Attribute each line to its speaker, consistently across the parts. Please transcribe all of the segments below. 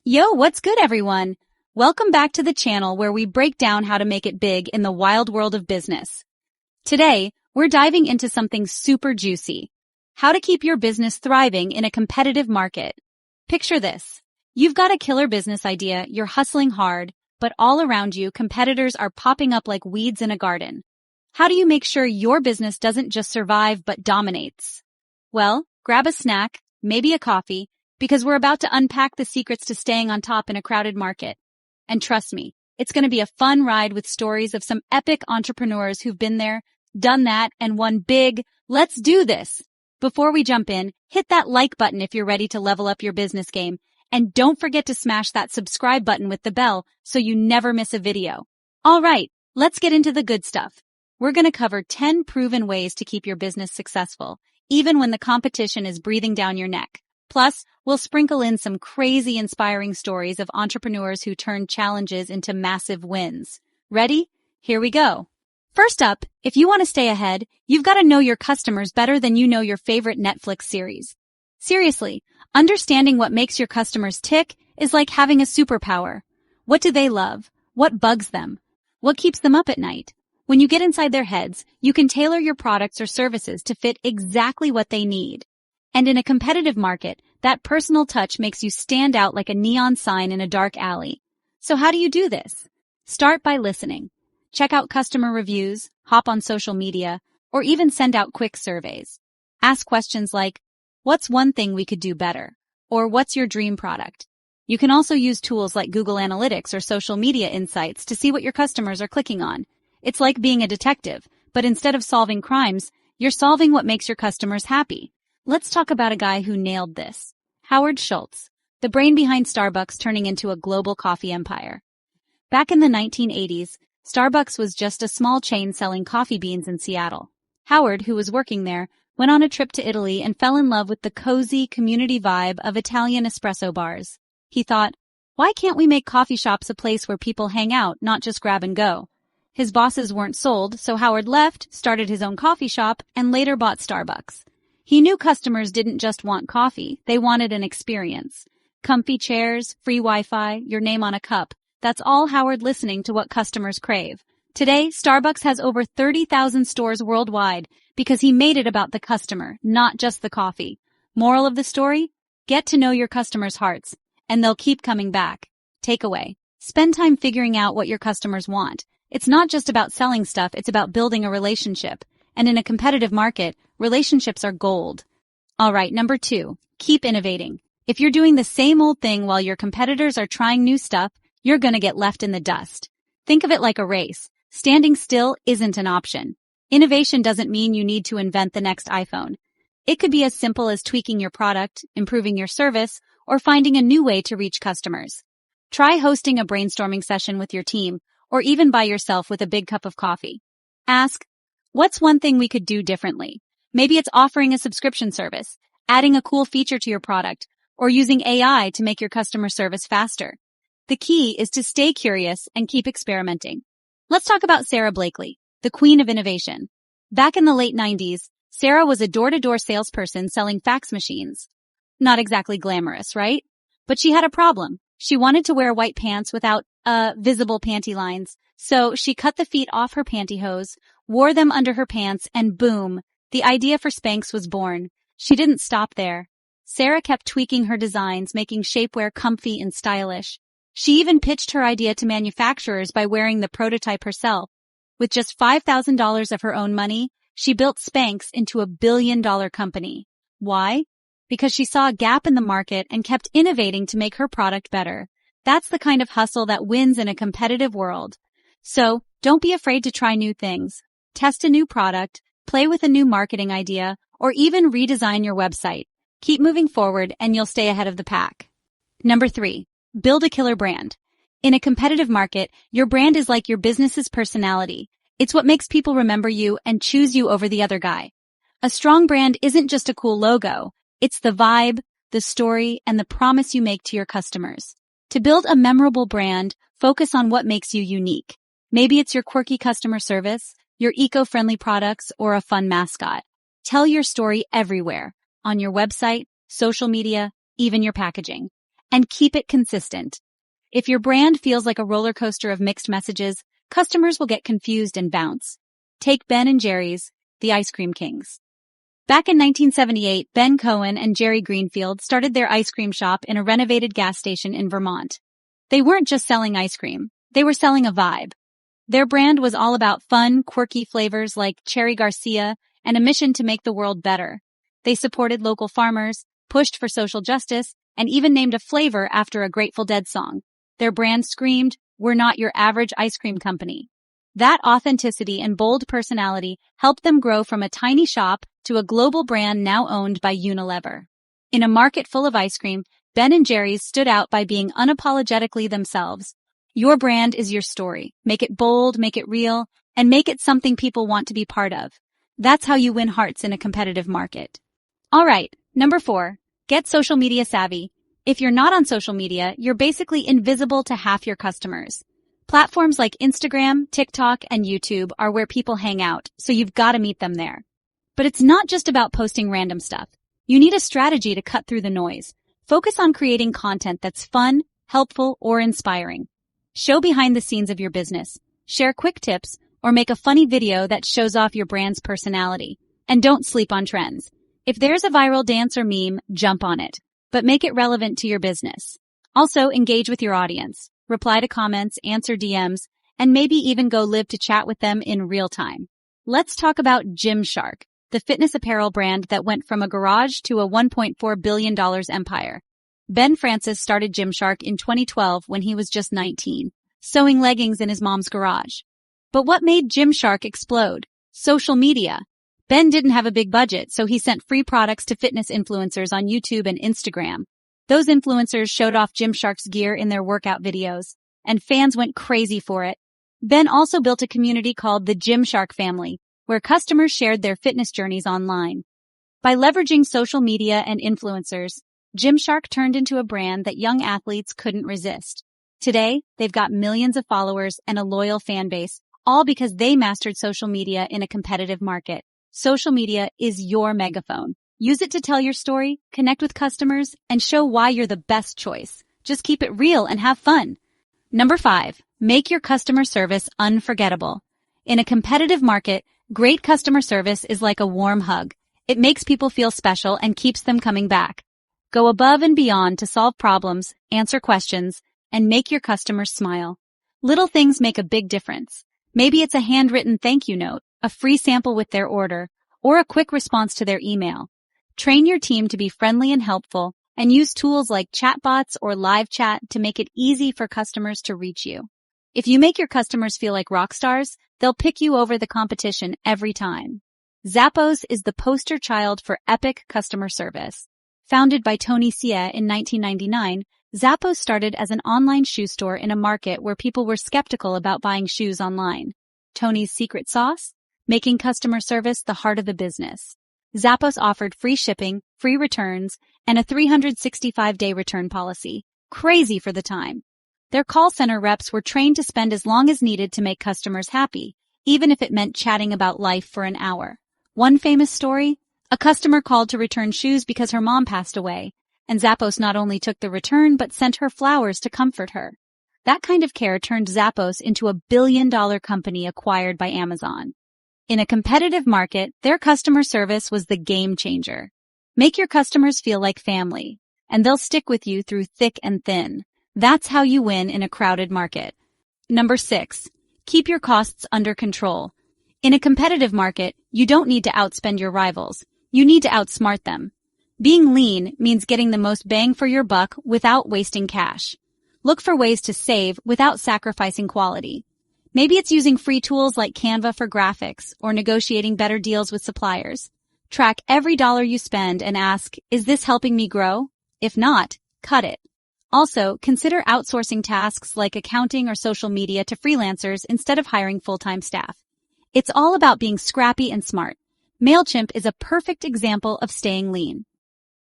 Speaker 1: Yo, what's good, everyone? Welcome back to the channel where we break down how to make it big in the wild world of business. Today, we're diving into something super juicy. How to keep your business thriving in a competitive market. Picture this. You've got a killer business idea, you're hustling hard, but all around you, competitors are popping up like weeds in a garden. How do you make sure your business doesn't just survive but dominates? Well, grab a snack, maybe a coffee, because we're about to unpack the secrets to staying on top in a crowded market. And trust me, it's going to be a fun ride with stories of some epic entrepreneurs who've been there, done that, and won big. Let's do this! Before we jump in, hit that like button if you're ready to level up your business game, and don't forget to smash that subscribe button with the bell so you never miss a video. All right, let's get into the good stuff. We're going to cover 10 proven ways to keep your business successful, even when the competition is breathing down your neck. Plus, we'll sprinkle in some crazy inspiring stories of entrepreneurs who turned challenges into massive wins. Ready? Here we go. First up, if you want to stay ahead, you've got to know your customers better than you know your favorite Netflix series. Seriously, understanding what makes your customers tick is like having a superpower. What do they love? What bugs them? What keeps them up at night? When you get inside their heads, you can tailor your products or services to fit exactly what they need. And in a competitive market, that personal touch makes you stand out like a neon sign in a dark alley. So how do you do this? Start by listening. Check out customer reviews, hop on social media, or even send out quick surveys. Ask questions like, what's one thing we could do better? Or what's your dream product? You can also use tools like Google Analytics or social media insights to see what your customers are clicking on. It's like being a detective, but instead of solving crimes, you're solving what makes your customers happy. Let's talk about a guy who nailed this. Howard Schultz, the brain behind Starbucks turning into a global coffee empire. Back in the 1980s, Starbucks was just a small chain selling coffee beans in Seattle. Howard, who was working there, went on a trip to Italy and fell in love with the cozy community vibe of Italian espresso bars. He thought, why can't we make coffee shops a place where people hang out, not just grab and go? His bosses weren't sold, so Howard left, started his own coffee shop, and later bought Starbucks. He knew customers didn't just want coffee, they wanted an experience. Comfy chairs, free Wi-Fi, your name on a cup. That's all Howard listening to what customers crave. Today, Starbucks has over 30,000 stores worldwide because he made it about the customer, not just the coffee. Moral of the story? Get to know your customers' hearts, and they'll keep coming back. Takeaway. Spend time figuring out what your customers want. It's not just about selling stuff, it's about building a relationship. And in a competitive market, relationships are gold. All right, number 2, keep innovating. If you're doing the same old thing while your competitors are trying new stuff, you're going to get left in the dust. Think of it like a race. Standing still isn't an option. Innovation doesn't mean you need to invent the next iPhone. It could be as simple as tweaking your product, improving your service, or finding a new way to reach customers. Try hosting a brainstorming session with your team, or even by yourself with a big cup of coffee. Ask, what's one thing we could do differently? Maybe it's offering a subscription service, adding a cool feature to your product, or using AI to make your customer service faster. The key is to stay curious and keep experimenting. Let's talk about Sara Blakely, the queen of innovation. Back in the late 90s, Sara was a door-to-door salesperson selling fax machines. Not exactly glamorous, right? But she had a problem. She wanted to wear white pants without, visible panty lines. So she cut the feet off her pantyhose, wore them under her pants, and boom, the idea for Spanx was born. She didn't stop there. Sara kept tweaking her designs, making shapewear comfy and stylish. She even pitched her idea to manufacturers by wearing the prototype herself. With just $5,000 of her own money, she built Spanx into a billion-dollar company. Why? Because she saw a gap in the market and kept innovating to make her product better. That's the kind of hustle that wins in a competitive world. So, don't be afraid to try new things. Test a new product, play with a new marketing idea, or even redesign your website. Keep moving forward and you'll stay ahead of the pack. Number 3, build a killer brand. In a competitive market, your brand is like your business's personality. It's what makes people remember you and choose you over the other guy. A strong brand isn't just a cool logo. It's the vibe, the story, and the promise you make to your customers. To build a memorable brand, focus on what makes you unique. Maybe it's your quirky customer service, your eco-friendly products, or a fun mascot. Tell your story everywhere, on your website, social media, even your packaging. and keep it consistent. If your brand feels like a roller coaster of mixed messages, customers will get confused and bounce. Take Ben & Jerry's, the ice cream kings. Back in 1978, Ben Cohen and Jerry Greenfield started their ice cream shop in a renovated gas station in Vermont. They weren't just selling ice cream, they were selling a vibe. Their brand was all about fun, quirky flavors like Cherry Garcia and a mission to make the world better. They supported local farmers, pushed for social justice, and even named a flavor after a Grateful Dead song. Their brand screamed, "We're not your average ice cream company." That authenticity and bold personality helped them grow from a tiny shop to a global brand now owned by Unilever. In a market full of ice cream, Ben & Jerry's stood out by being unapologetically themselves. Your brand is your story. Make it bold, make it real, and make it something people want to be part of. That's how you win hearts in a competitive market. All right, number 4, get social media savvy. If you're not on social media, you're basically invisible to half your customers. Platforms like Instagram, TikTok, and YouTube are where people hang out, so you've got to meet them there. But it's not just about posting random stuff. You need a strategy to cut through the noise. Focus on creating content that's fun, helpful, or inspiring. Show behind the scenes of your business. Share quick tips, or make a funny video that shows off your brand's personality. And don't sleep on trends. If there's a viral dance or meme, jump on it, but make it relevant to your business. Also, engage with your audience. Reply to comments, answer DMs, and maybe even go live to chat with them in real time. Let's talk about Gymshark, the fitness apparel brand that went from a garage to a $1.4 billion empire. Ben Francis started Gymshark in 2012 when he was just 19, sewing leggings in his mom's garage. But what made Gymshark explode? Social media. Ben didn't have a big budget, so he sent free products to fitness influencers on YouTube and Instagram. Those influencers showed off Gymshark's gear in their workout videos, and fans went crazy for it. Ben also built a community called the Gymshark family, where customers shared their fitness journeys online. By leveraging social media and influencers, Gymshark turned into a brand that young athletes couldn't resist. Today, they've got millions of followers and a loyal fan base, all because they mastered social media in a competitive market. Social media is your megaphone. Use it to tell your story, connect with customers, and show why you're the best choice. Just keep it real and have fun. Number 5, make your customer service unforgettable. In a competitive market, great customer service is like a warm hug. It makes people feel special and keeps them coming back. Go above and beyond to solve problems, answer questions, and make your customers smile. Little things make a big difference. Maybe it's a handwritten thank you note, a free sample with their order, or a quick response to their email. Train your team to be friendly and helpful, and use tools like chatbots or live chat to make it easy for customers to reach you. If you make your customers feel like rock stars, they'll pick you over the competition every time. Zappos is the poster child for epic customer service. Founded by Tony Xie in 1999, Zappos started as an online shoe store in a market where people were skeptical about buying shoes online. Tony's secret sauce? Making customer service the heart of the business. Zappos offered free shipping, free returns, and a 365-day return policy. Crazy for the time. Their call center reps were trained to spend as long as needed to make customers happy, even if it meant chatting about life for an hour. One famous story? A customer called to return shoes because her mom passed away, and Zappos not only took the return but sent her flowers to comfort her. That kind of care turned Zappos into a billion-dollar company acquired by Amazon. In a competitive market, their customer service was the game changer. Make your customers feel like family, and they'll stick with you through thick and thin. That's how you win in a crowded market. Number 6, keep your costs under control. In a competitive market, you don't need to outspend your rivals. You need to outsmart them. Being lean means getting the most bang for your buck without wasting cash. Look for ways to save without sacrificing quality. Maybe it's using free tools like Canva for graphics or negotiating better deals with suppliers. Track every dollar you spend and ask, is this helping me grow? If not, cut it. Also, consider outsourcing tasks like accounting or social media to freelancers instead of hiring full-time staff. It's all about being scrappy and smart. MailChimp is a perfect example of staying lean.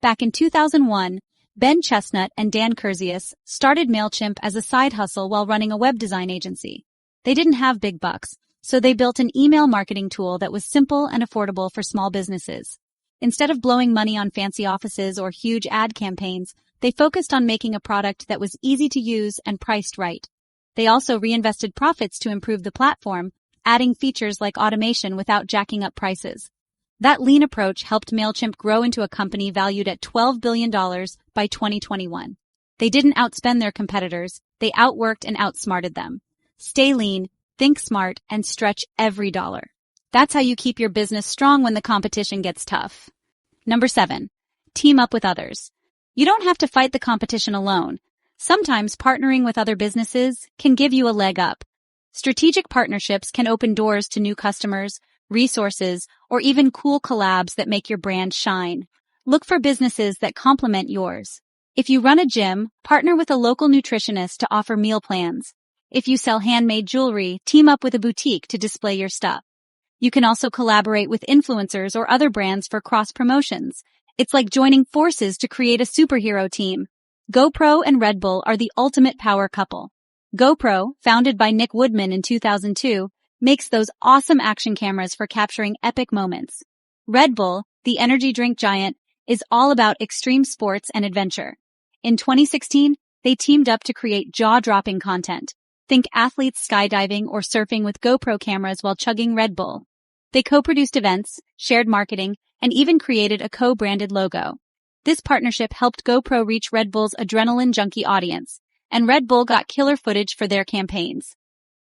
Speaker 1: Back in 2001, Ben Chestnut and Dan Kurzius started MailChimp as a side hustle while running a web design agency. They didn't have big bucks, so they built an email marketing tool that was simple and affordable for small businesses. Instead of blowing money on fancy offices or huge ad campaigns, They focused on making a product that was easy to use and priced right. They also reinvested profits to improve the platform, adding features like automation without jacking up prices. That lean approach helped MailChimp grow into a company valued at $12 billion by 2021. They didn't outspend their competitors, they outworked and outsmarted them. Stay lean, think smart, and stretch every dollar. That's how you keep your business strong when the competition gets tough. Number 7. Team up with others. You don't have to fight the competition alone. Sometimes partnering with other businesses can give you a leg up. Strategic partnerships can open doors to new customers, resources, or even cool collabs that make your brand shine. Look for businesses that complement yours. If you run a gym, partner with a local nutritionist to offer meal plans. If you sell handmade jewelry, team up with a boutique to display your stuff. You can also collaborate with influencers or other brands for cross-promotions. It's like joining forces to create a superhero team. GoPro and Red Bull are the ultimate power couple. GoPro, founded by Nick Woodman in 2002, makes those awesome action cameras for capturing epic moments. Red Bull, the energy drink giant, is all about extreme sports and adventure. In 2016, they teamed up to create jaw-dropping content. Think athletes skydiving or surfing with GoPro cameras while chugging Red Bull. They co-produced events, shared marketing, and even created a co-branded logo. This partnership helped GoPro reach Red Bull's adrenaline junkie audience, and Red Bull got killer footage for their campaigns.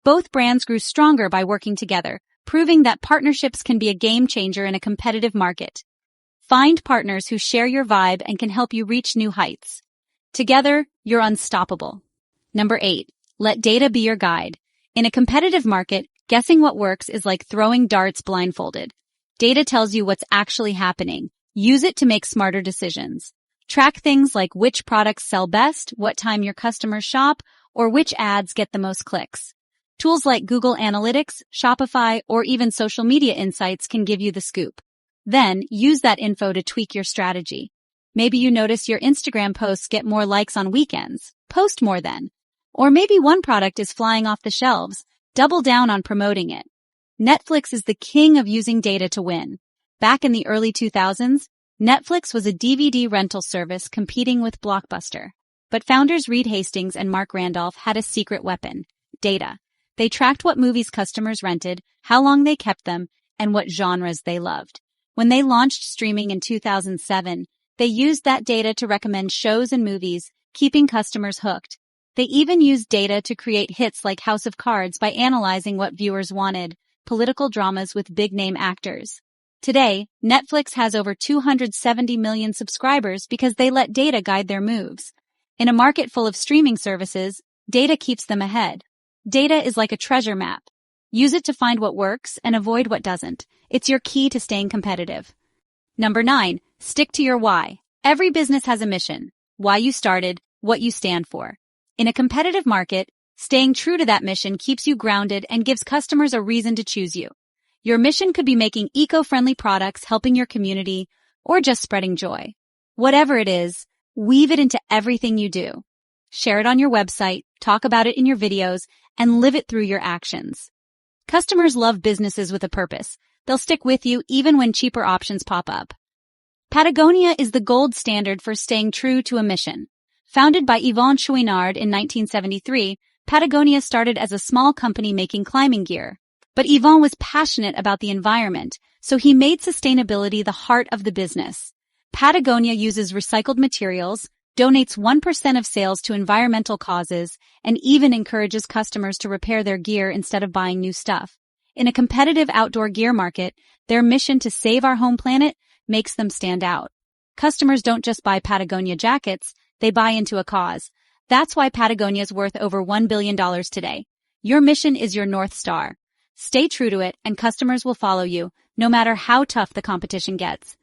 Speaker 1: Both brands grew stronger by working together, proving that partnerships can be a game changer in a competitive market. Find partners who share your vibe and can help you reach new heights. Together, you're unstoppable. Number 8. Let data be your guide. In a competitive market, guessing what works is like throwing darts blindfolded. Data tells you what's actually happening. Use it to make smarter decisions. Track things like which products sell best, what time your customers shop, or which ads get the most clicks. Tools like Google Analytics, Shopify, or even social media insights can give you the scoop. Then, use that info to tweak your strategy. Maybe you notice your Instagram posts get more likes on weekends. Post more then. Or maybe one product is flying off the shelves. Double down on promoting it. Netflix is the king of using data to win. Back in the early 2000s, Netflix was a DVD rental service competing with Blockbuster. But founders Reed Hastings and Mark Randolph had a secret weapon: data. They tracked what movies customers rented, how long they kept them, and what genres they loved. When they launched streaming in 2007, they used that data to recommend shows and movies, keeping customers hooked. They even used data to create hits like House of Cards by analyzing what viewers wanted, political dramas with big-name actors. Today, Netflix has over 270 million subscribers because they let data guide their moves. In a market full of streaming services, data keeps them ahead. Data is like a treasure map. Use it to find what works and avoid what doesn't. It's your key to staying competitive. Number 9. Stick to your why. Every business has a mission. Why you started, what you stand for. In a competitive market, staying true to that mission keeps you grounded and gives customers a reason to choose you. Your mission could be making eco-friendly products, helping your community, or just spreading joy. Whatever it is, weave it into everything you do. Share it on your website, talk about it in your videos, and live it through your actions. Customers love businesses with a purpose. They'll stick with you even when cheaper options pop up. Patagonia is the gold standard for staying true to a mission. Founded by Yvon Chouinard in 1973, Patagonia started as a small company making climbing gear. But Yvon was passionate about the environment, so he made sustainability the heart of the business. Patagonia uses recycled materials, donates 1% of sales to environmental causes, and even encourages customers to repair their gear instead of buying new stuff. In a competitive outdoor gear market, their mission to save our home planet makes them stand out. Customers don't just buy Patagonia jackets, they buy into a cause. That's why Patagonia is worth over $1 billion today. Your mission is your North Star. Stay true to it, and customers will follow you, no matter how tough the competition gets.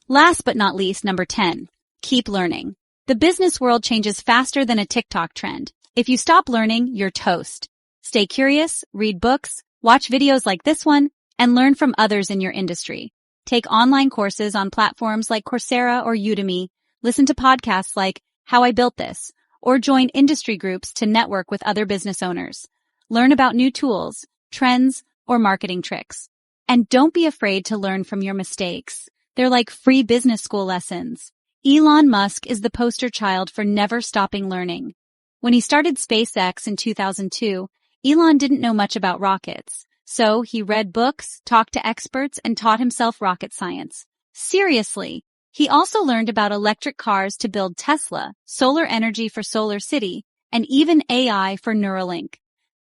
Speaker 1: Last but not least, number 10. Keep learning. The business world changes faster than a TikTok trend. If you stop learning, you're toast. Stay curious, read books, watch videos like this one, and learn from others in your industry. Take online courses on platforms like Coursera or Udemy, listen to podcasts like How I Built This, or join industry groups to network with other business owners. Learn about new tools, trends, or marketing tricks. And don't be afraid to learn from your mistakes. They're like free business school lessons. Elon Musk is the poster child for never stopping learning. When he started SpaceX in 2002, Elon didn't know much about rockets. So he read books, talked to experts, and taught himself rocket science. Seriously. He also learned about electric cars to build Tesla, solar energy for Solar City, and even AI for Neuralink.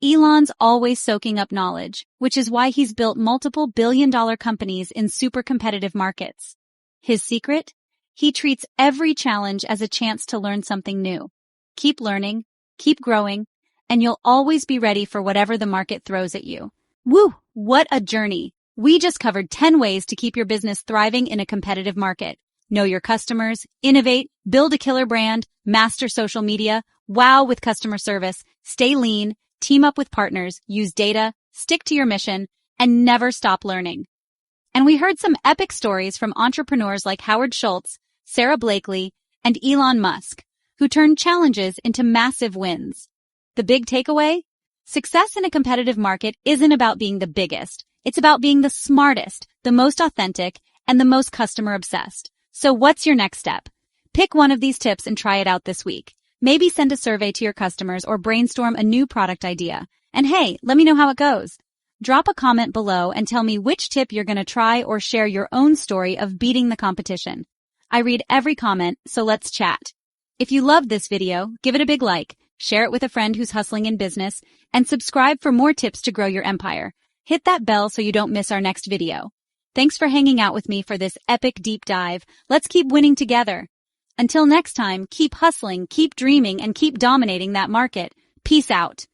Speaker 1: Elon's always soaking up knowledge, which is why he's built multiple billion-dollar companies in super competitive markets. His secret? He treats every challenge as a chance to learn something new. Keep learning, keep growing, and you'll always be ready for whatever the market throws at you. Woo! What a journey! We just covered 10 ways to keep your business thriving in a competitive market. Know your customers, innovate, build a killer brand, master social media, wow with customer service, stay lean, team up with partners, use data, stick to your mission, and never stop learning. And we heard some epic stories from entrepreneurs like Howard Schultz, Sarah Blakely, and Elon Musk, who turned challenges into massive wins. The big takeaway? Success in a competitive market isn't about being the biggest. It's about being the smartest, the most authentic, and the most customer obsessed. So what's your next step? Pick one of these tips and try it out this week. Maybe send a survey to your customers or brainstorm a new product idea. And hey, let me know how it goes. Drop a comment below and tell me which tip you're going to try or share your own story of beating the competition. I read every comment, so let's chat. If you loved this video, give it a big like, share it with a friend who's hustling in business, and subscribe for more tips to grow your empire. Hit that bell so you don't miss our next video. Thanks for hanging out with me for this epic deep dive. Let's keep winning together. Until next time, keep hustling, keep dreaming, and keep dominating that market. Peace out.